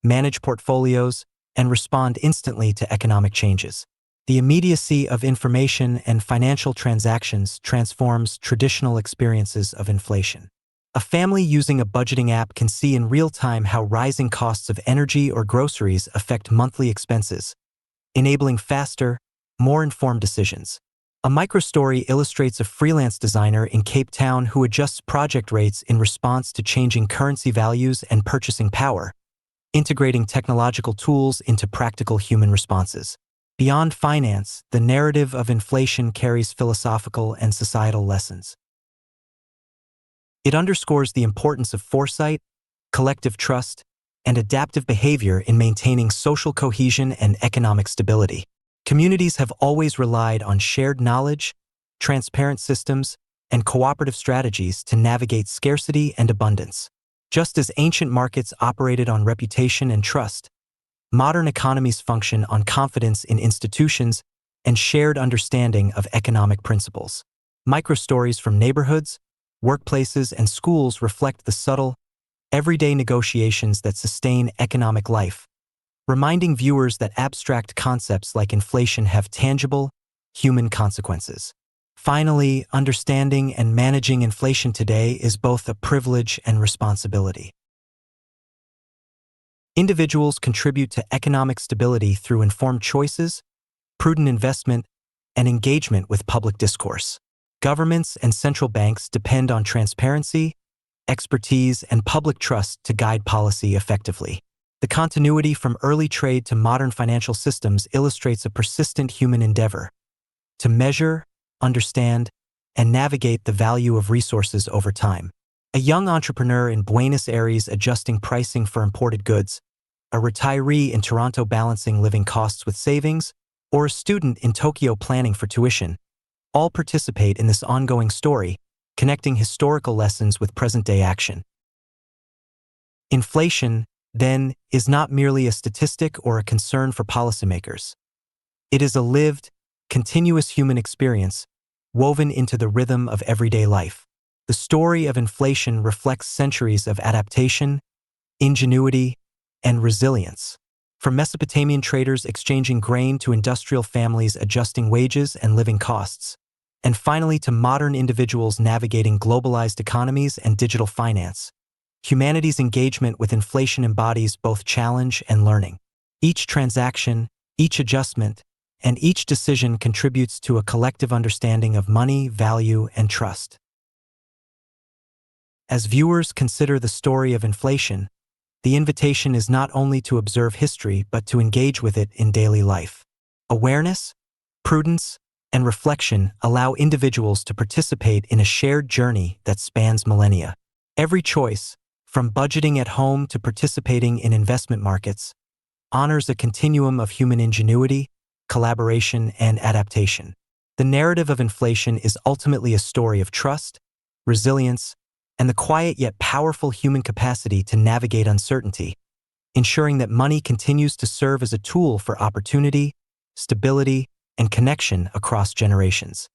Speaker 1: manage portfolios, and respond instantly to economic changes. The immediacy of information and financial transactions transforms traditional experiences of inflation. A family using a budgeting app can see in real time how rising costs of energy or groceries affect monthly expenses, enabling faster, more informed decisions. A microstory illustrates a freelance designer in Cape Town who adjusts project rates in response to changing currency values and purchasing power, integrating technological tools into practical human responses. Beyond finance, the narrative of inflation carries philosophical and societal lessons. It underscores the importance of foresight, collective trust, and adaptive behavior in maintaining social cohesion and economic stability. Communities have always relied on shared knowledge, transparent systems, and cooperative strategies to navigate scarcity and abundance. Just as ancient markets operated on reputation and trust, modern economies function on confidence in institutions and shared understanding of economic principles. Microstories from neighborhoods, workplaces, and schools reflect the subtle, everyday negotiations that sustain economic life, reminding viewers that abstract concepts like inflation have tangible, human consequences. Finally, understanding and managing inflation today is both a privilege and responsibility. Individuals contribute to economic stability through informed choices, prudent investment, and engagement with public discourse. Governments and central banks depend on transparency, expertise, and public trust to guide policy effectively. The continuity from early trade to modern financial systems illustrates a persistent human endeavor to measure, understand, and navigate the value of resources over time. A young entrepreneur in Buenos Aires adjusting pricing for imported goods, a retiree in Toronto balancing living costs with savings, or a student in Tokyo planning for tuition, all participate in this ongoing story, connecting historical lessons with present-day action. Inflation, then, is not merely a statistic or a concern for policymakers. It is a lived, continuous human experience, woven into the rhythm of everyday life. The story of inflation reflects centuries of adaptation, ingenuity, and resilience. From Mesopotamian traders exchanging grain to industrial families adjusting wages and living costs, and finally to modern individuals navigating globalized economies and digital finance, humanity's engagement with inflation embodies both challenge and learning. Each transaction, each adjustment, and each decision contributes to a collective understanding of money, value, and trust. As viewers consider the story of inflation, the invitation is not only to observe history but to engage with it in daily life. Awareness, prudence, and reflection allow individuals to participate in a shared journey that spans millennia. Every choice, from budgeting at home to participating in investment markets, honors a continuum of human ingenuity, collaboration, and adaptation. The narrative of inflation is ultimately a story of trust, resilience, and the quiet yet powerful human capacity to navigate uncertainty, ensuring that money continues to serve as a tool for opportunity, stability, and connection across generations.